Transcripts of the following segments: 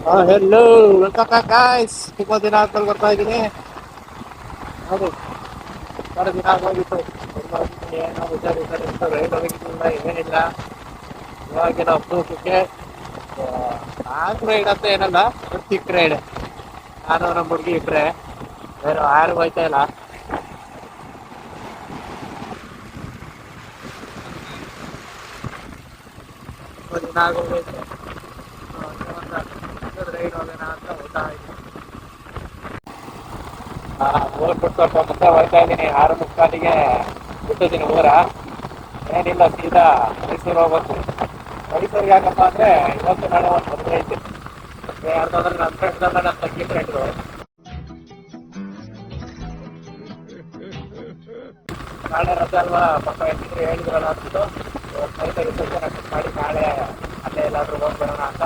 Hello welcome back guys. ತುಂಬ ದಿನ ಆದ್ಮೇಲೆ ಬರ್ತಾ ಇದ್ದೀನಿ. ಹೌದು, ಬಹಳ ದಿನ ಆಗೋಗಿತ್ತು. ಏನೋ ಹುಷಾರಿಲ್ಲ, ರೈಡ್ ಹೋಗಿದ್ದಿಲ್ಲ, ಏನಿಲ್ಲ. ಇವಾಗಿನ ಅಪ್ರೂಪಕ್ಕೆ ಲಾಂಗ್ ರೈಡ್ ಅಂತ ಏನಲ್ಲ, ಚಿಕ್ಕ ರೈಡ್. ನಾನು ನಮ್ಮ ಹುಡುಗಿ ಇಬ್ಬರೇ, ಬೇರೆ ಯಾರು ಹೋಯ್ತಾ ಇಲ್ಲ. ತುಂಬ ದಿನ ಆಗೋಗೈತೆ. ರೈಡ್ ಹೋಗೋಣ ಅಂತ ಹೋಗ್ತಾ ಇದ್ದೀನಿ. ಊರು ಸ್ವಲ್ಪ ಮುಂದೆ ಹೋಗ್ತಾ ಇದ್ದೀನಿ. 6:30ಗೆ ಬಿಟ್ಟಿದ್ದೀನಿ ಊರ. ಏನಿಲ್ಲ, ಸೀದಾ ಮೈಸೂರು ಹೋಗ್ಬೇಕು. ಮೈಸೂರಿಗೆ ಯಾಕಪ್ಪ ಅಂದರೆ ಇವತ್ತು ನಾಳೆ ಒಂದು ಮದುವೆ ಐತಿ. ಯಾರ್ದಾದ್ರೆ ನನ್ನ ಫ್ರೆಂಡ್ಸಲ್ಲ, ನನ್ನ ತಂಗಿ ಫ್ರೆಂಡ್ರು. ನಾಳೆ ರಜೆ ಅಲ್ವಾ, ಪಕ್ಕ ಹೆಂಗಿದ್ರು ಹೇಳಿದ್ರಲ್ಲ ಅಂದ್ಬಿಟ್ಟು ನೈಟ್ ರಿಸೆಪ್ಷನ್ ಅಟೆಂಡ್ ಮಾಡಿ ನಾಳೆ ಅಲ್ಲೇ ಎಲ್ಲಾದರೂ ಹೋಗಿ ಬರೋಣ ಅಂತ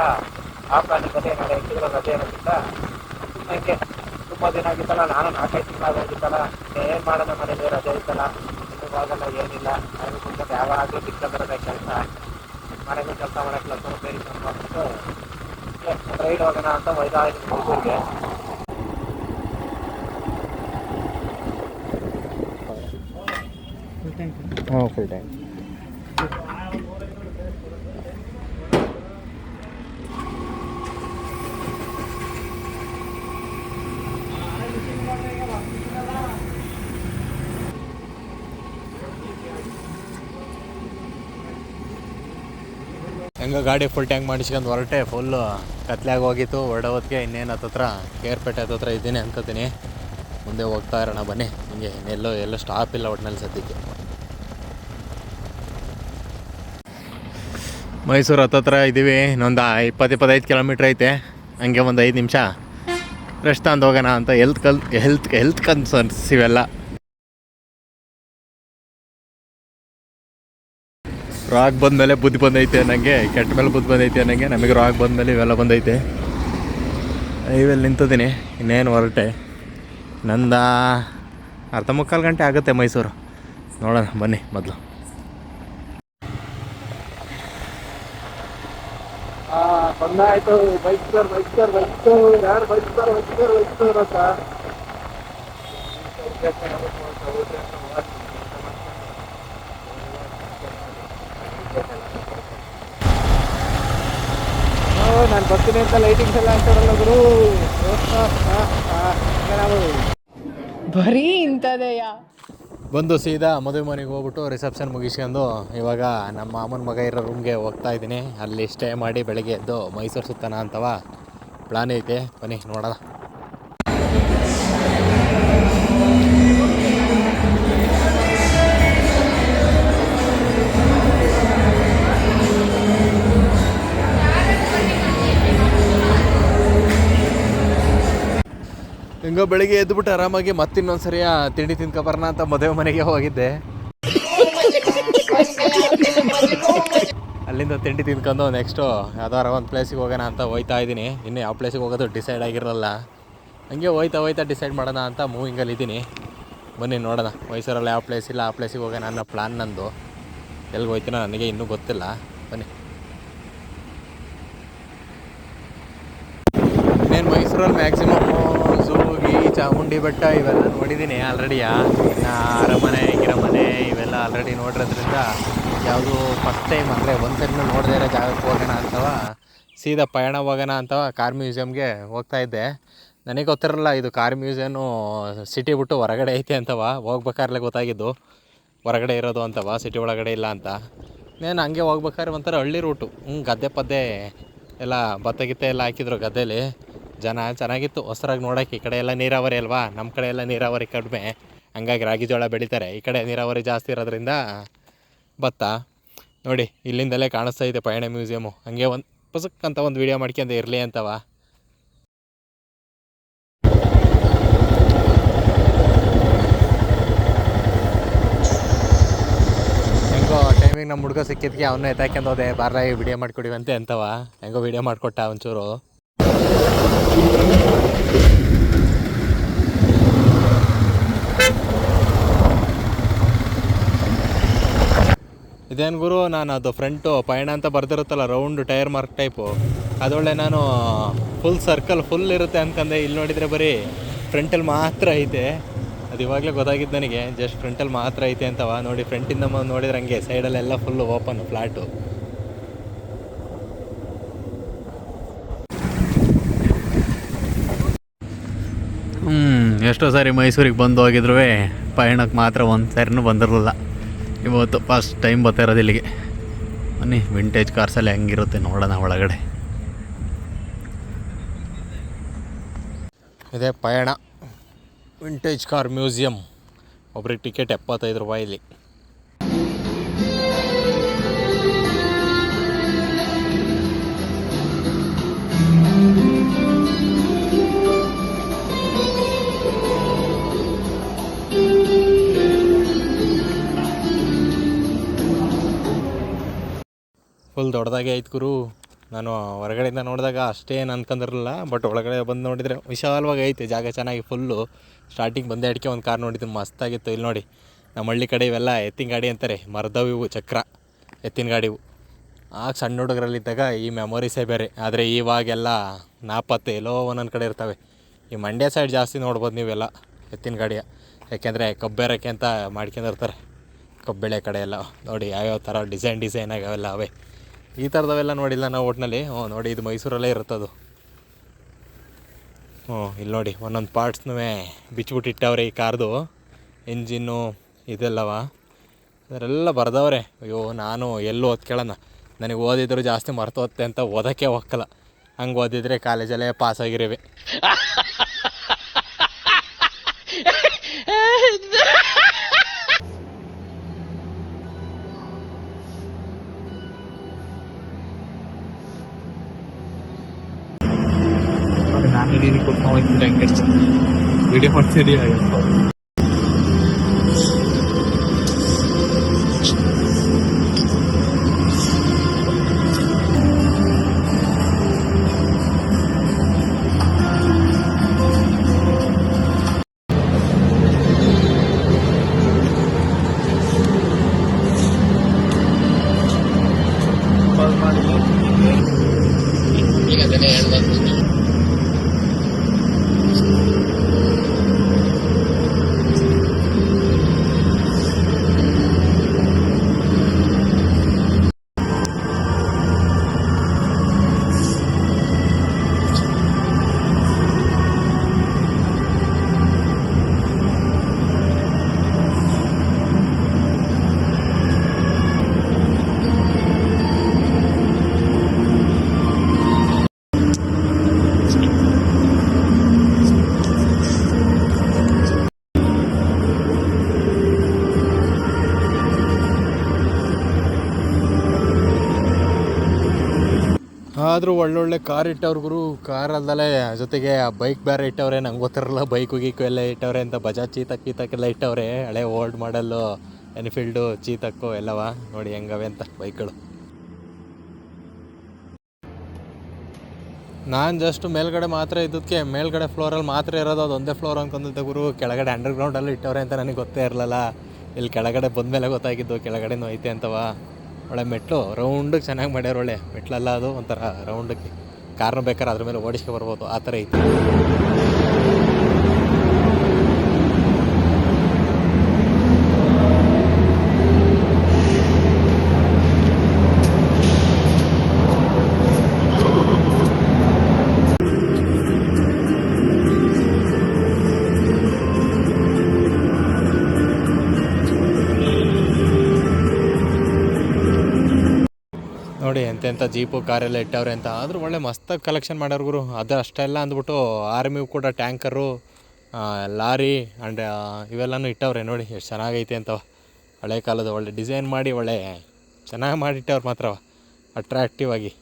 ಆ ಪ್ಲಾನಿಂಗಲ್ಲಿ. ನಾಳೆ ಹೆಂಗಿದ್ರು ರಜೆ ಇರೋದ್ರಿಂದ ನನಗೆ ತುಂಬ ದಿನ ಆಗಿತ್ತಲ್ಲ, ನಾನು 4-5 ತಿಂಗಳಾಗೋಗಿತ್ತಲ್ಲ. ಏನು ಮಾಡೋಣ, ಮನೇಲಿ ರಜೆ ಇತ್ತಲ್ಲ, ಇವಾಗೆಲ್ಲ ಏನಿಲ್ಲ. ನನಗೆ ತುಂಬ ಯಾವಾಗಲೂ ಬಿಕ್ಕಂದ್ರೆ ಕೆಲಸ, ಮನೆಗೂ ಕೆಲಸ ಮಾಡೋಕ್ಕಿಲ್ಲ, ಸ್ವಲ್ಪ ಬೇರೆ ಕೆಲಸ ಅಂದ್ಬಿಟ್ಟು ರೈಡ್ ಹೋಗೋಣ ಅಂತ ಹೋಯ್ತಾ ಇದ್ದೀನಿ ಮೈಸೂರಿಗೆ. Full time. ಹೆಂಗ ಗಾಡಿ ಫುಲ್ ಟ್ಯಾಂಕ್ ಮಾಡಿಸ್ಕೊಂಡು ಹೊರಟೆ. ಫುಲ್ಲು ಕತ್ಲಾಗಿ ಹೋಗಿತ್ತು ಹೊರಡೋದಕ್ಕೆ. ಇನ್ನೇನು ಹತ್ತತ್ರ ಕೇರ್ಪೇಟೆ ಹತ್ತತ್ರ ಇದ್ದೀನಿ ಅನ್ಕೋತೀನಿ. ಮುಂದೆ ಹೋಗ್ತಾ ಇರೋಣ ಬನ್ನಿ. ಹಿಂಗೆ ಎಲ್ಲೋ ಸ್ಟಾಪ್ ಇಲ್ಲ ಒಟ್ಟಿನಲ್ಲಿ ಸದ್ಯಕ್ಕೆ. ಮೈಸೂರು ಹತ್ತತ್ರ ಇದ್ದೀವಿ. ಇನ್ನೊಂದು 20-25 ಕಿಲೋಮೀಟ್ರ್ ಐತೆ. ಹಂಗೆ ಒಂದು 5 ನಿಮಿಷ ರೆಸ್ಟ್ ತಂದು ಹೋಗೋಣ ಅಂತ. ಹೆಲ್ತ್ ಕನ್ಸರ್ನ್ಸ್ ಇವೆಲ್ಲ. ರಾಗ್ ಬಂದಮೇಲೆ ಬುದ್ಧಿ ಬಂದೈತೆ ಅನ್ನಂಗೆ, ಕೆಟ್ಟ ಮೇಲೆ ಬುದ್ಧಿ ಬಂದೈತೆ ಅನ್ನಂಗೆ ನಮಗೆ ರಾಗ್ ಬಂದಮೇಲೆ ಇವೆಲ್ಲ ಬಂದೈತೆ. ಇವೆಲ್ಲ ನಿಂತಿದ್ದೀನಿ. ಇನ್ನೇನು ಹೊರಟೆ. ನಂದು 3/4 ಗಂಟೆ ಆಗುತ್ತೆ ಮೈಸೂರು. ನೋಡೋಣ ಬನ್ನಿ ಮೊದಲು. ಬಂದಾಯಿತು. ಬೈಕ್ಸರ್ ಯಾರು ಬೈಕ್ಸರ್ ಅಂತ ನಾನು ಬರ್ತೀನಿ ಅಂತ ಲೈಟಿಂಗ್ಸ್ ಎಲ್ಲ ಹಾಕ್ತಾರಲ್ಲ ಗುರು. ಬರೀ ಇಂಥದೆಯಾ. ಬಂದು ಸೀದಾ ಮದುವೆ ಮನೆಗೆ ಹೋಗ್ಬಿಟ್ಟು ರಿಸೆಪ್ಷನ್ ಮುಗಿಸ್ಕೊಂಡು ಇವಾಗ ನಮ್ಮ ಮಾಮನ ಮಗ ಇರೋ ರೂಮ್ಗೆ ಹೋಗ್ತಾ ಇದ್ದೀನಿ. ಅಲ್ಲಿ ಸ್ಟೇ ಮಾಡಿ ಬೆಳಗ್ಗೆ ಎದ್ದು ಮೈಸೂರು ಸುತ್ತನ ಅಂತವ ಪ್ಲಾನ್ ಐತೆ. ಬನ್ನಿ ನೋಡೋಣ. ಹಿಂಗೋ ಬೆಳಿಗ್ಗೆ ಎದ್ದುಬಿಟ್ಟು ಆರಾಮಾಗಿ ಮತ್ತಿನ್ನೊಂದು ಸರಿಯ ತಿಂಡಿ ತಿನ್ಕೊಬರೋಣ ಅಂತ ಮದುವೆ ಮನೆಗೆ ಹೋಗಿದ್ದೆ. ಅಲ್ಲಿಂದ ತಿಂಡಿ ತಿನ್ಕೊಂಡು ನೆಕ್ಸ್ಟು ಯಾವ್ದಾರ ಒಂದು ಪ್ಲೇಸಿಗೆ ಹೋಗೋಣ ಅಂತ ಹೋಯ್ತಾ ಇದ್ದೀನಿ. ಇನ್ನು ಯಾವ ಪ್ಲೇಸಿಗೆ ಹೋಗೋದು ಡಿಸೈಡ್ ಆಗಿರಲ್ಲ. ಹಂಗೆ ಹೋಯ್ತಾ ಡಿಸೈಡ್ ಮಾಡೋಣ ಅಂತ ಮೂವಿಂಗಲ್ಲಿ ಇದ್ದೀನಿ. ಬನ್ನಿ ನೋಡೋಣ. ಮೈಸೂರಲ್ಲಿ ಯಾವ ಪ್ಲೇಸ್ ಇಲ್ಲ, ಆ ಪ್ಲೇಸಿಗೆ ಹೋಗೋಣ ಅನ್ನೋ ಪ್ಲ್ಯಾನ್ ನಂದು. ಎಲ್ಲಿಗೆ ಹೋಯ್ತೀನೋ ನನಗೆ ಇನ್ನೂ ಗೊತ್ತಿಲ್ಲ. ಬನ್ನಿ. ಇನ್ನೇನು ಮೈಸೂರಲ್ಲಿ ಮ್ಯಾಕ್ಸಿಮಮ್ ಝೂ, ಚಾಮುಂಡಿ ಬೆಟ್ಟ ಇವೆಲ್ಲ ನೋಡಿದ್ದೀನಿ ಆಲ್ರೆಡಿಯ. ಇನ್ನು ಅರಮನೆ ಗಿರಮನೆ ಇವೆಲ್ಲ ಆಲ್ರೆಡಿ ನೋಡಿರೋದ್ರಿಂದ ಯಾವುದು ಫಸ್ಟ್ ಟೈಮ್ ಅಂದರೆ ಒಂದು ಸರಿನೂ ನೋಡದೇ ಇರೋ ಜಾಗಕ್ಕೆ ಹೋಗೋಣ ಅಂತವ ಸೀದಾ ಪಯಣ ಹೋಗೋಣ ಅಂತವ ಕಾರ್ ಮ್ಯೂಸಿಯಮ್ಗೆ ಹೋಗ್ತಾ ಇದ್ದೆ. ನನಗೆ ಗೊತ್ತಿರಲ್ಲ ಇದು ಕಾರ್ ಮ್ಯೂಸಿಯಮ್ಮು ಸಿಟಿ ಬಿಟ್ಟು ಹೊರಗಡೆ ಐತೆ ಅಂತವ. ಹೋಗ್ಬೇಕಾರ್ಲೆ ಗೊತ್ತಾಗಿದ್ದು ಹೊರಗಡೆ ಇರೋದು ಅಂತವ, ಸಿಟಿ ಒಳಗಡೆ ಇಲ್ಲ ಅಂತ. ನಾನು ಹಂಗೆ ಹೋಗ್ಬೇಕಾದ್ರೆ ಒಂಥರ ಹಳ್ಳಿ ರೂಟು. ಗದ್ದೆ ಪದ್ದೆ ಎಲ್ಲ ಭತ್ತ ಗಿತ್ತ ಎಲ್ಲ ಹಾಕಿದ್ರು ಗದ್ದೆಲಿ. ಜನ ಚೆನ್ನಾಗಿತ್ತು ಹೊಸರಾಗಿ ನೋಡೋಕ್ಕೆ. ಈ ಕಡೆ ಎಲ್ಲ ನೀರಾವರಿ ಅಲ್ವಾ, ನಮ್ಮ ಕಡೆ ಎಲ್ಲ ನೀರಾವರಿ ಕಡಿಮೆ, ಹಂಗಾಗಿ ರಾಗಿ ಜೋಳ ಬೆಳೀತಾರೆ. ಈ ಕಡೆ ನೀರಾವರಿ ಜಾಸ್ತಿ ಇರೋದ್ರಿಂದ ಭತ್ತ. ನೋಡಿ ಇಲ್ಲಿಂದಲೇ ಕಾಣಿಸ್ತಾ ಇದೆ ಪಯಣ ಮ್ಯೂಸಿಯಮ್ಮು. ಹಂಗೆ ಒಂದು ಪುಸಕ್ ಅಂತ ಒಂದು ವೀಡಿಯೋ ಮಾಡ್ಕೊಂಡು ಇರಲಿ ಅಂತವ. ಹೆಂಗೋ ಟೈಮಿಗೆ ನಮ್ಮ ಹುಡುಗ ಸಿಕ್ಕಿದ್ಕೆ ಅವನ್ನ ಎತ್ತಾಕೊಂಡು ಹೋದೆ. ಬಾರ್ಲ ವೀಡಿಯೋ ಮಾಡ್ಕೊಡಿವಂತೆ ಅಂತವ. ಹೆಂಗೋ ವೀಡಿಯೋ ಮಾಡಿಕೊಟ್ಟ ಒಂಚೂರು. ಇದೇನು ಗುರು, ನಾನು ಅದು ಫ್ರಂಟು ಪಯಣ ಅಂತ ಬರ್ದಿರುತ್ತಲ್ಲ ರೌಂಡ್ ಟೈರ್ ಮಾರ್ಕ್ ಟೈಪು, ಅದೊಳ್ಳೆ ನಾನು ಫುಲ್ ಸರ್ಕಲ್ ಫುಲ್ ಇರುತ್ತೆ ಅಂದ್ಕೊಂಡೆ. ಇಲ್ಲಿ ನೋಡಿದರೆ ಬರೀ ಫ್ರಂಟಲ್ಲಿ ಮಾತ್ರ ಐತೆ. ಅದು ಇವಾಗಲೇ ಗೊತ್ತಾಗಿದ್ದು ನನಗೆ, ಜಸ್ಟ್ ಫ್ರಂಟಲ್ಲಿ ಮಾತ್ರ ಐತೆ ಅಂತವ. ನೋಡಿ ಫ್ರಂಟಿಂದ ನೋಡಿದ್ರೆ ಹಂಗೆ ಸೈಡಲ್ಲೆಲ್ಲ ಫುಲ್ಲು ಓಪನ್ ಫ್ಲ್ಯಾಟು. ಎಷ್ಟೋ ಸಾರಿ ಮೈಸೂರಿಗೆ ಬಂದು ಹೋಗಿದ್ರು ಪಯಣಕ್ಕೆ ಮಾತ್ರ ಒಂದು ಸಾರಿನೂ ಬಂದಿರಲಿಲ್ಲ. ಇವತ್ತು ಫಸ್ಟ್ ಟೈಮ್ ಬರ್ತಾ ಇರೋದು ಇಲ್ಲಿಗೆ. ಬನ್ನಿ ವಿಂಟೇಜ್ ಕಾರ್ಸಲ್ಲಿ ಹೆಂಗಿರುತ್ತೆ ನೋಡೋಣ ಒಳಗಡೆ. ಇದೇ ಪಯಣ ವಿಂಟೇಜ್ ಕಾರ್ ಮ್ಯೂಸಿಯಂ. ಒಬ್ರಿಗೆ ಟಿಕೆಟ್ 75 ರೂಪಾಯಿ ಇಲ್ಲಿ. ಫುಲ್ ದೊಡ್ಡದಾಗೆ ಐತೆ ಗುರು. ನಾನು ಹೊರಗಡೆಯಿಂದ ನೋಡಿದಾಗ ಅಷ್ಟೇನು ಅನ್ಕೊಂಡಿರಲಿಲ್ಲ, ಬಟ್ ಒಳಗಡೆ ಬಂದು ನೋಡಿದರೆ ವಿಶಾಲವಾಗಿ ಐತೆ ಜಾಗ, ಚೆನ್ನಾಗಿ ಫುಲ್ಲು. ಸ್ಟಾರ್ಟಿಂಗ್ ಬಂದೇ ಅಡಿಕೆ ಒಂದು ಕಾರ್ ನೋಡಿದ್ದು ಮಸ್ತಾಗಿತ್ತು. ಇಲ್ಲಿ ನೋಡಿ, ನಮ್ಮ ಹಳ್ಳಿ ಕಡೆ ಇವೆಲ್ಲ ಎತ್ತಿನ ಗಾಡಿ ಅಂತಾರೆ, ಮರದವಿವು ಚಕ್ರ ಎತ್ತಿನ ಗಾಡಿವು. ಆಗ ಸಣ್ಣ ಹುಡುಗರಲ್ಲಿದ್ದಾಗ ಈ ಮೆಮೊರೀಸೇ ಬೇರೆ. ಆದರೆ ಇವಾಗೆಲ್ಲ ನಾಪತ್ತೆ ಎಲ್ಲೋ ಒಂದೊಂದು ಕಡೆ ಇರ್ತವೆ. ಈ ಮಂಡ್ಯ ಸೈಡ್ ಜಾಸ್ತಿ ನೋಡ್ಬೋದು ನೀವೆಲ್ಲ ಎತ್ತಿನ ಗಾಡಿಯ, ಯಾಕೆಂದರೆ ಕಬ್ಬೇರಕ್ಕೆ ಅಂತ ಮಾಡ್ಕೊಂಡಿರ್ತಾರೆ. ಕಬ್ಬೆಳೆ ಕಡೆ ಎಲ್ಲ ನೋಡಿ ಯಾವ್ಯಾವ ಥರ ಡಿಸೈನ್ ಅವೆಲ್ಲ ಅವೇ. ಈ ಥರದವೆಲ್ಲ ನೋಡಿಲ್ಲ ನಾವು ಒಟ್ಟಿನಲ್ಲಿ. ನೋಡಿ ಇದು ಮೈಸೂರಲ್ಲೇ ಇರುತ್ತದು. ಇಲ್ಲಿ ನೋಡಿ ಒಂದೊಂದು ಪಾರ್ಟ್ಸ್ನೂ ಬಿಚ್ಚಿಬಿಟ್ಟಿಟ್ಟವ್ರೆ ಈ ಕಾರ್ದು. ಇಂಜಿನ್ನು ಇದೆಲ್ಲವ ಅದರೆಲ್ಲ ಬರ್ದವ್ರೆ. ಅಯ್ಯೋ, ನಾನು ಎಲ್ಲೂ ಓದ್ಕೊಳ್ಳೋಣ, ನನಗೆ ಓದಿದ್ರು ಜಾಸ್ತಿ ಮರ್ತೋತ್ತೆ ಅಂತ ಓದೋಕ್ಕೆ ಹೋಗಲ್ಲ. ಹಂಗೆ ಓದಿದರೆ ಕಾಲೇಜಲ್ಲೇ ಪಾಸಾಗಿರುವೆ. ನಾನು ನೀನು ಕೊಟ್ಟು ಹೋಗ್ತಿದ್ದೆ ಹಂಗೆ ವಿಡಿಯೋ ಮಾಡ್ತಿದ್ದೀವಿ. ಈಗ ಅದನ್ನೇ ಹೇಳ್ಬೋದು. ಆದರೂ ಒಳ್ಳೊಳ್ಳೆ ಕಾರ್ ಇಟ್ಟವ್ರು ಗುರು. ಕಾರ್ ಅಲ್ದಲೇ ಜೊತೆಗೆ ಆ ಬೈಕ್ ಬೇರೆ ಇಟ್ಟವ್ರೆ. ನಂಗೆ ಗೊತ್ತಿರಲ್ಲ ಬೈಕು ಗೀಕು ಎಲ್ಲ ಇಟ್ಟವ್ರೆ ಅಂತ. ಬಜಾಜ್ ಚೀತಕ್ಕೆಲ್ಲ ಇಟ್ಟವ್ರೆ, ಹಳೆ ಓಲ್ಡ್ ಮಾಡಲ್ಲು ಎನ್ಫೀಲ್ಡು ಚೀತಕ್ಕು ಎಲ್ಲವ. ನೋಡಿ ಹೆಂಗವೆ ಅಂತ ಬೈಕ್ಗಳು. ನಾನು ಜಸ್ಟ್ ಮೇಲ್ಗಡೆ ಮಾತ್ರ ಇದ್ದಕ್ಕೆ, ಮೇಲ್ಗಡೆ ಫ್ಲೋರಲ್ಲಿ ಮಾತ್ರ ಇರೋದು, ಅದು ಒಂದೇ ಫ್ಲೋರ್ ಅಂದ್ಕೊಂಡಿದ್ದೆ ಗುರು. ಕೆಳಗಡೆ ಅಂಡರ್ಗ್ರೌಂಡಲ್ಲಿ ಇಟ್ಟವ್ರೆ ಅಂತ ನನಗೆ ಗೊತ್ತೇ ಇರಲಿಲ್ಲ. ಇಲ್ಲಿ ಕೆಳಗಡೆ ಬಂದಮೇಲೆ ಗೊತ್ತಾಗಿದ್ದು ಕೆಳಗಡೆನೂ ಐತೆ ಅಂತವ. ಒಳ್ಳೆ ಮೆಟ್ಲು ರೌಂಡಿಗೆ ಚೆನ್ನಾಗಿ ಮಾಡ್ಯಾರ. ಒಳ್ಳೆ ಮೆಟ್ಲಲ್ಲ, ಅದು ಒಂಥರ ರೌಂಡಕ್ಕೆ ಕಾರ್ನ ಬೇಕಾದ್ರೆ ಅದ್ರ ಮೇಲೆ ಓಡಿಸ್ಕೊ ಬರ್ಬೋದು, ಆ ಥರ ಐತೆ. ನೋಡಿ ಎಂತೆಂಥ ಜೀಪು ಕಾರೆಲ್ಲ ಇಟ್ಟವ್ರೆ ಅಂತ. ಆದರೂ ಒಳ್ಳೆ ಮಸ್ತಾಗಿ ಕಲೆಕ್ಷನ್ ಮಾಡೋರು ಗುರು. ಅದು ಅಷ್ಟೆಲ್ಲ ಅಂದ್ಬಿಟ್ಟು ಆರ್ಮಿಗೂ ಕೂಡ ಟ್ಯಾಂಕರು, ಲಾರಿ ಆ್ಯಂಡ್ ಇವೆಲ್ಲನೂ ಇಟ್ಟವ್ರೆ. ನೋಡಿ ಎಷ್ಟು ಚೆನ್ನಾಗೈತೆ ಅಂತ. ಹಳೆ ಕಾಲದ ಒಳ್ಳೆ ಡಿಸೈನ್ ಮಾಡಿ ಒಳ್ಳೆ ಚೆನ್ನಾಗಿ ಮಾಡಿಟ್ಟವ್ರು ಮಾತ್ರ, ಅಟ್ರಾಕ್ಟಿವ್ ಆಗಿ.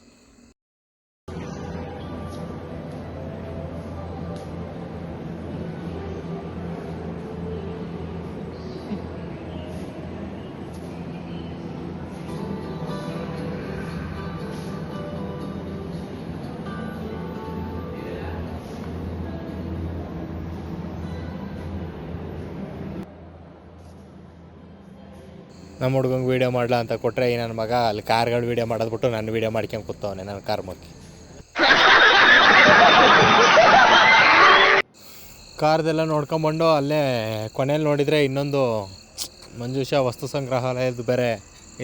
ನಮ್ಮ ಹುಡ್ಗಂಗೆ ವೀಡಿಯೋ ಮಾಡಲ ಅಂತ ಕೊಟ್ಟರೆ ಈ ನನ್ನ ಮಗ ಅಲ್ಲಿ ಕಾರ್ಗಳು ವೀಡಿಯೋ ಮಾಡೋದ್ಬಿಟ್ಟು ನಾನು ವೀಡಿಯೋ ಮಾಡ್ಕೊಂಡು ಕೂತವನೆ ನನ್ನ ಕಾರ್ ಮಕ್ಕಿ. ಕಾರ್ದೆಲ್ಲ ನೋಡ್ಕೊಂಬಂಡು ಅಲ್ಲೇ ಕೊನೆಯಲ್ಲಿ ನೋಡಿದರೆ ಇನ್ನೊಂದು ಮಂಜುಷ ವಸ್ತು ಸಂಗ್ರಹಾಲಯದ ಬೇರೆ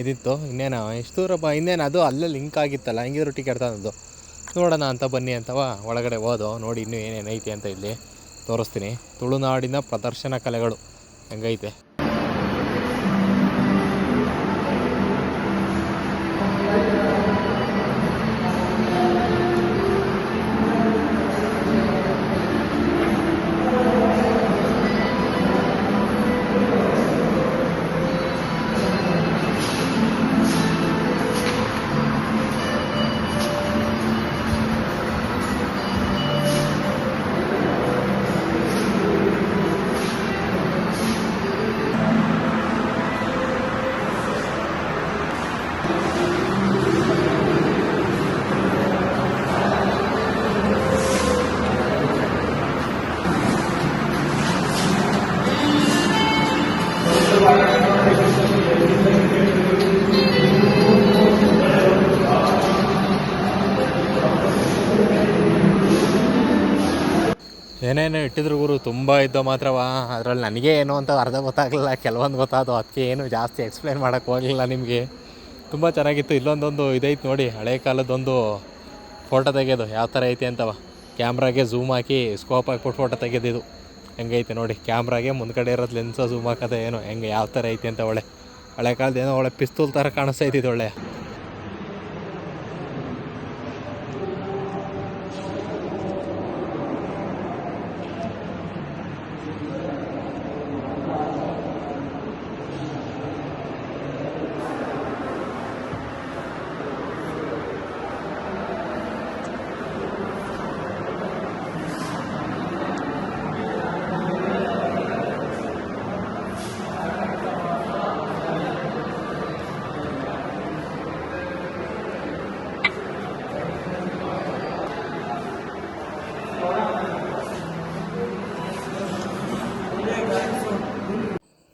ಇದಿತ್ತು. ಇನ್ನೇನು ಎಷ್ಟು ದೂರಪ್ಪ, ಇನ್ನೇನು ಅದು ಅಲ್ಲೇ ಲಿಂಕ್ ಆಗಿತ್ತಲ್ಲ, ಹಂಗಿದ್ರು ಟಿಕೆಟ್ ತಂದು ನೋಡೋಣ ಅಂತ ಬನ್ನಿ ಅಂತವ ಒಳಗಡೆ ಹೋದೋ. ನೋಡಿ ಇನ್ನೂ ಏನೇನೈತಿ ಅಂತ ಇಲ್ಲಿ ತೋರಿಸ್ತೀನಿ. ತುಳುನಾಡಿನ ಪ್ರದರ್ಶನ ಕಲೆಗಳು ಹೆಂಗೈತೆ. ಏನೇನು ಇಟ್ಟಿದ್ರು ಗುರು ತುಂಬ ಇದ್ದೋ ಮಾತ್ರವಾ. ಅದರಲ್ಲಿ ನನಗೆ ಏನು ಅಂತ ಅರ್ಧ ಗೊತ್ತಾಗಲಿಲ್ಲ, ಕೆಲವೊಂದು ಗೊತ್ತಾದೋ. ಅದಕ್ಕೆ ಏನು ಜಾಸ್ತಿ ಎಕ್ಸ್ಪ್ಲೇನ್ ಮಾಡೋಕ್ಕೆ ಹೋಗಲಿಲ್ಲ ನಿಮಗೆ. ತುಂಬ ಚೆನ್ನಾಗಿತ್ತು. ಇಲ್ಲೊಂದೊಂದು ಇದೈತೆ ನೋಡಿ, ಹಳೆ ಕಾಲದೊಂದು ಫೋಟೋ ತೆಗೆಯೋದು ಯಾವ ಥರ ಐತೆ ಅಂತವ. ಕ್ಯಾಮ್ರಾಗೆ ಝೂಮ್ ಹಾಕಿ ಸ್ಕೋಪ್ ಹಾಕ್ಬಿಟ್ಟು ಫೋಟೋ ತೆಗೆದಿದ್ದು ಹೆಂಗೈತೆ ನೋಡಿ. ಕ್ಯಾಮ್ರಾಗೆ ಮುಂದ್ಗಡೆ ಇರೋದು ಲೆನ್ಸ ಝೂಮ್ ಹಾಕೋದು ಏನೋ ಹೆಂಗೆ ಯಾವ ಥರ ಐತೆ ಅಂತ. ಒಳ್ಳೆ ಹಳೆ ಕಾಲದ ಏನೋ ಒಳ್ಳೆ ಪಿಸ್ತೂಲ್ ಥರ ಕಾಣಿಸ್ತಾ ಇದ್ದಿದ್ದು ಒಳ್ಳೆ.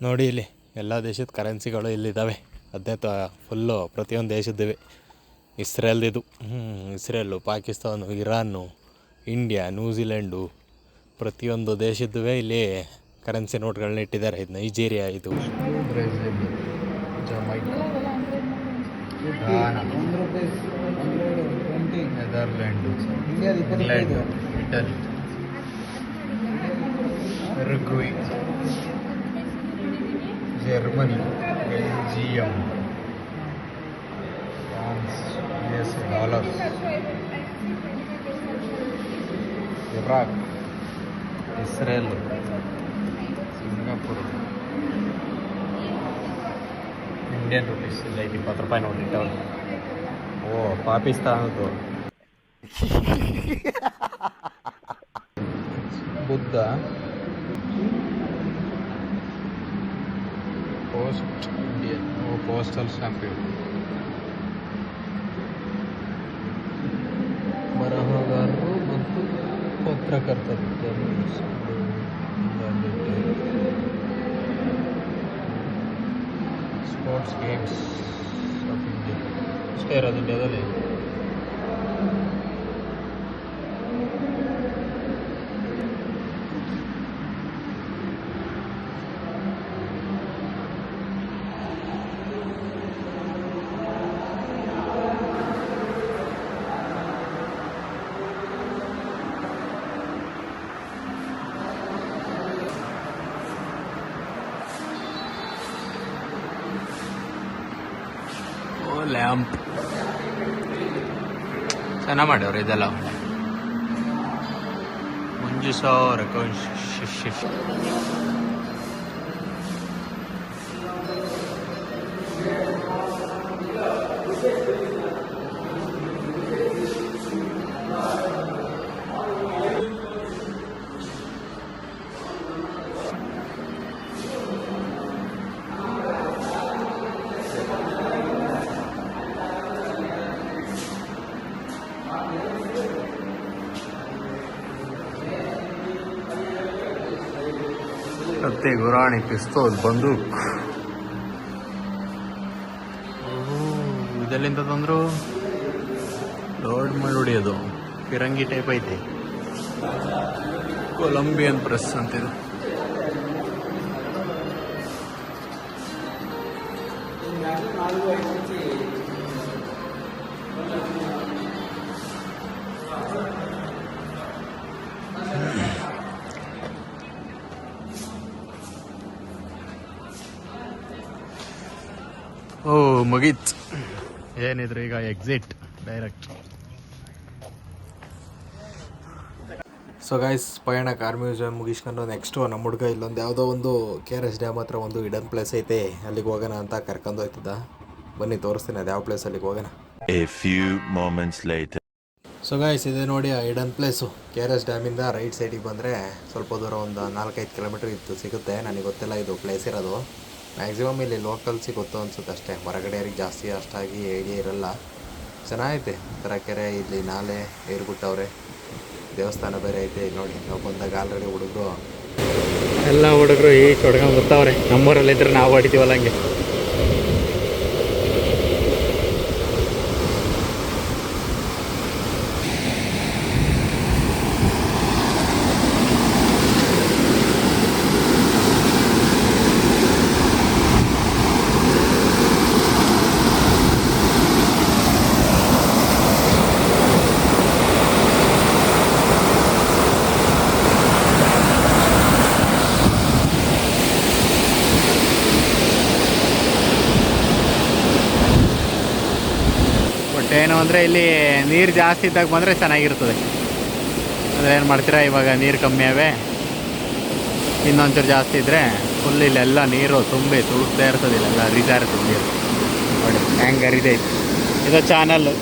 ನೋಡಿ ಇಲ್ಲಿ ಎಲ್ಲ ದೇಶದ ಕರೆನ್ಸಿಗಳು ಇಲ್ಲಿದ್ದಾವೆ. ಅದೇ ಫುಲ್ಲು ಪ್ರತಿಯೊಂದು ದೇಶದ್ದಿವೆ. ಇಸ್ರೇಲ್ದಿದು, Israel, Pakistan, Iran, India, New Zealand, ಪ್ರತಿಯೊಂದು ದೇಶದ್ದುವೆ ಇಲ್ಲಿ ಕರೆನ್ಸಿ ನೋಟ್ಗಳನ್ನ ಇಟ್ಟಿದ್ದಾರೆ. ಇದು ನೈಜೀರಿಯಾ, ಇದು Brazil, Jamaica, Ghana, Netherland, England, Italy, Uruguay, Germany, Belgium, France, US dollars, Iraq, Israel, Singapore, Indian rupees ಇಲ್ಲ, 20 ರೂಪಾಯಿ ನೋಡಿ ಇಟ್ಟವನು. ಓ ಪಾಕಿಸ್ತಾನದ್ದು Buddha, post Indian, postal stamp, ಬರಹಗಾರರು ಮತ್ತು ಪತ್ರಕರ್ತರು, ಸ್ಪೋರ್ಟ್ಸ್ ಗೇಮ್ಸ್ ಆಫ್ ಇಂಡಿಯಾ ಇಷ್ಟೇ ಇರೋದು ಇಂಡಿಯಾದಲ್ಲಿ. ಲ್ಯಾಂಪ್ ಚೆನ್ನಾಗಿ ಮಾಡ್ಯವ್ರು ಇದೆಲ್ಲ. ಮಂಜು ಸಾವಿರ ಕತ್ತೆ, ಗುರಾಣಿ, ಪಿಸ್ತೂಲ್, ಬಂದೂಕ್, ಇದೆಲ್ಲಿಂದ ತಂದರು ಲೋಡ್ ಮಾಡಿ ಹೊಡಿಯೋದು ಫಿರಂಗಿ ಟೈಪ್ ಐತೆ ಕೊಲಂಬಿಯನ್ ಪ್ರೆಸ್ ಅಂತಿದು. ಓ ಮುಗೀತ್, ಏನಿದ್ರು ಈಗ ಎಕ್ಸಿಟ್ ಡೈರೆಕ್ಟ್. ಸೊ ಗೈಸ್, ಪಯಣ ಕಾರ್ ಮ್ಯೂಸಿಯಂ ಮುಗಿಸ್ಕೊಂಡು ನೆಕ್ಸ್ಟು ನಮ್ಮ ಹುಡುಗ ಇಲ್ಲೊಂದು ಯಾವುದೋ ಒಂದು KRS ಡ್ಯಾಮ್ ಹತ್ರ ಒಂದು ಹಿಡನ್ ಪ್ಲೇಸ್ ಐತೆ, ಅಲ್ಲಿಗೆ ಹೋಗೋಣ ಅಂತ ಕರ್ಕೊಂಡು ಹೋಯ್ತಿದ್ದ. ಬನ್ನಿ ತೋರಿಸ್ತೀನಿ ಅದು ಯಾವ ಪ್ಲೇಸ್, ಅಲ್ಲಿಗೆ ಹೋಗೋಣ. A few moments later. So guys, ಇದೆ ನೋಡಿ ಆ ಹಿಡನ್ ಪ್ಲೇಸು. KRS ಡ್ಯಾಮಿಂದ ರೈಟ್ ಸೈಡಿಗೆ ಬಂದರೆ ಸ್ವಲ್ಪ ದೂರ ಒಂದು 4-5 ಕಿಲೋಮೀಟ್ರ್ ಇತ್ತು ಸಿಗುತ್ತೆ. ನನಗೆ ಗೊತ್ತಿಲ್ಲ ಇದು ಪ್ಲೇಸ್ ಇರೋದು. ಮ್ಯಾಕ್ಸಿಮಮ್ ಇಲ್ಲಿ ಲೋಕಲ್ಸಿಗೆ ಗೊತ್ತು ಅನ್ಸುತ್ತೆ ಅಷ್ಟೇ, ಹೊರಗಡೆಯವ್ರಿಗೆ ಜಾಸ್ತಿ ಅಷ್ಟಾಗಿ ಐಡಿಯಾ ಇರಲ್ಲ. ಚೆನ್ನಾಗೈತೆ ಒಂಥರ ಕೆರೆ, ಇಲ್ಲಿ ನಾಲೆ ಏರ್ಬಿಟ್ಟವ್ರೆ, ದೇವಸ್ಥಾನ ಬೇರೆ ಐತೆ. ನೋಡಿ ನಾವು ಬಂದಾಗ ಆಲ್ರೆಡಿ ಎಲ್ಲ ಹುಡುಗರು ಈ ಹೊಡ್ಕೊಂಡು ಬರ್ತಾವ್ರೆ. ನಮ್ಮೂರಲ್ಲಿದ್ದರೆ ನಾವು ಹೊಡಿತೀವಲ್ಲ ಹಂಗೆ. ಏನು ಅಂದರೆ ಇಲ್ಲಿ ನೀರು ಜಾಸ್ತಿ ಇದ್ದಾಗ ಬಂದರೆ ಚೆನ್ನಾಗಿರ್ತದೆ. ಅಂದರೆ ಏನು ಮಾಡ್ತೀರಾ, ಇವಾಗ ನೀರು ಕಮ್ಮಿ ಅವೇ, ಇನ್ನೊಂಚೂರು ಜಾಸ್ತಿ ಇದ್ದರೆ ಫುಲ್ ಇಲ್ಲೆಲ್ಲ ನೀರು ತುಂಬಿ ತುಳುಕ್ತಾ ಇರ್ತದೆ. ಇಲ್ಲೆಲ್ಲ ಹರಿತಾ ಇರ್ತದೆ ನೀರು. ನೋಡಿ ಹೆಂಗೆ ಹರಿದೈತೆ. ಇದು ಚಾನಲ್ಲು.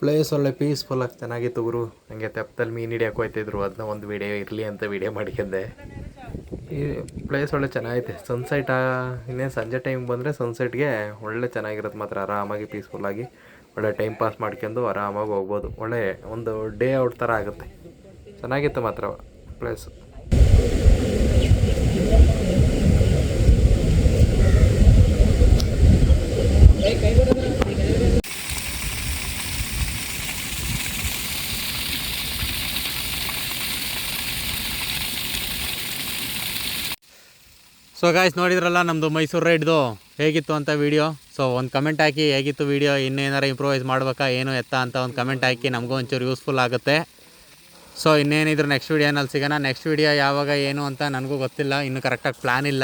ಪ್ಲೇಸ್ ಒಳ್ಳೆ ಪೀಸ್ಫುಲ್ಲಾಗಿ ಚೆನ್ನಾಗಿತ್ತು ಗುರು. ಹಂಗೆ ತೆಪ್ಪದಲ್ಲಿ ಮೀನು ಹಿಡಿಯೋಕೆ ಹೋಗ್ತಿದ್ರು, ಅದನ್ನ ಒಂದು ವೀಡಿಯೋ ಇರಲಿ ಅಂತ ವೀಡಿಯೋ ಮಾಡ್ಕೊಂಡೆ. ಈ ಪ್ಲೇಸ್ ಒಳ್ಳೆ ಚೆನ್ನಾಗೈತೆ. ಸನ್ಸೆಟ್ ಇನ್ನೇನು ಸಂಜೆ ಟೈಮ್ ಬಂದರೆ ಸನ್ಸೆಟ್ಗೆ ಒಳ್ಳೆ ಚೆನ್ನಾಗಿರುತ್ತೆ ಮಾತ್ರ. ಆರಾಮಾಗಿ ಪೀಸ್ಫುಲ್ಲಾಗಿ ಒಳ್ಳೆ ಟೈಮ್ ಪಾಸ್ ಮಾಡ್ಕೊಂಡು ಆರಾಮಾಗಿ ಹೋಗ್ಬೋದು. ಒಳ್ಳೆ ಒಂದು ಡೇ ಔಟ್ ಥರ ಆಗುತ್ತೆ. ಚೆನ್ನಾಗಿತ್ತು ಮಾತ್ರ ಪ್ಲೇಸು. ಸೊ ಗಾಯ್ಸ್, ನೋಡಿದ್ರಲ್ಲ ನಮ್ಮದು ಮೈಸೂರು ರೈಡ್ದು ಹೇಗಿತ್ತು ಅಂತ ವೀಡಿಯೋ. ಸೊ ಒಂದು ಕಮೆಂಟ್ ಹಾಕಿ ಹೇಗಿತ್ತು ವೀಡಿಯೋ, ಇನ್ನೇನಾರು ಇಂಪ್ರೂವೈಸ್ ಮಾಡ್ಬೇಕಾ ಏನು ಎತ್ತ ಅಂತ ಒಂದು ಕಮೆಂಟ್ ಹಾಕಿ, ನಮಗೂ ಒಂಚೂರು ಯೂಸ್ಫುಲ್ ಆಗುತ್ತೆ. ಸೊ ಇನ್ನೇನಿದ್ರು ನೆಕ್ಸ್ಟ್ ವೀಡಿಯೋನಲ್ಲಿ ಸಿಗೋಣ. ನೆಕ್ಸ್ಟ್ ವೀಡಿಯೋ ಯಾವಾಗ ಏನು ಅಂತ ನನಗೂ ಗೊತ್ತಿಲ್ಲ, ಇನ್ನೂ ಕರೆಕ್ಟಾಗಿ ಪ್ಲ್ಯಾನ್ ಇಲ್ಲ.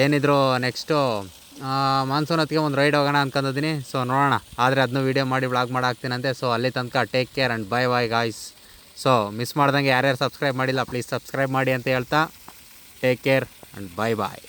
ಏನಿದ್ರು ನೆಕ್ಸ್ಟು ಮಾನ್ಸೂನ್ ಹೊತ್ತಿಗೆ ಒಂದು ರೈಡ್ ಹೋಗೋಣ ಅಂದ್ಕೊಂಡಿದ್ದೀನಿ. ಸೊ ನೋಡೋಣ, ಆದರೆ ಅದನ್ನು ವೀಡಿಯೋ ಮಾಡಿ ವ್ಲಾಗ್ ಮಾಡಾಕ್ತೀನಂತೆ. ಸೊ ಅಲ್ಲಿ ತನಕ take care and bye bye guys. So miss ಮಾಡ್ದಂಗೆ ಯಾರ್ಯಾರು ಸಬ್ಸ್ಕ್ರೈಬ್ ಮಾಡಿಲ್ಲ ಪ್ಲೀಸ್ ಸಬ್ಸ್ಕ್ರೈಬ್ ಮಾಡಿ ಅಂತ ಹೇಳ್ತಾ take care and bye bye.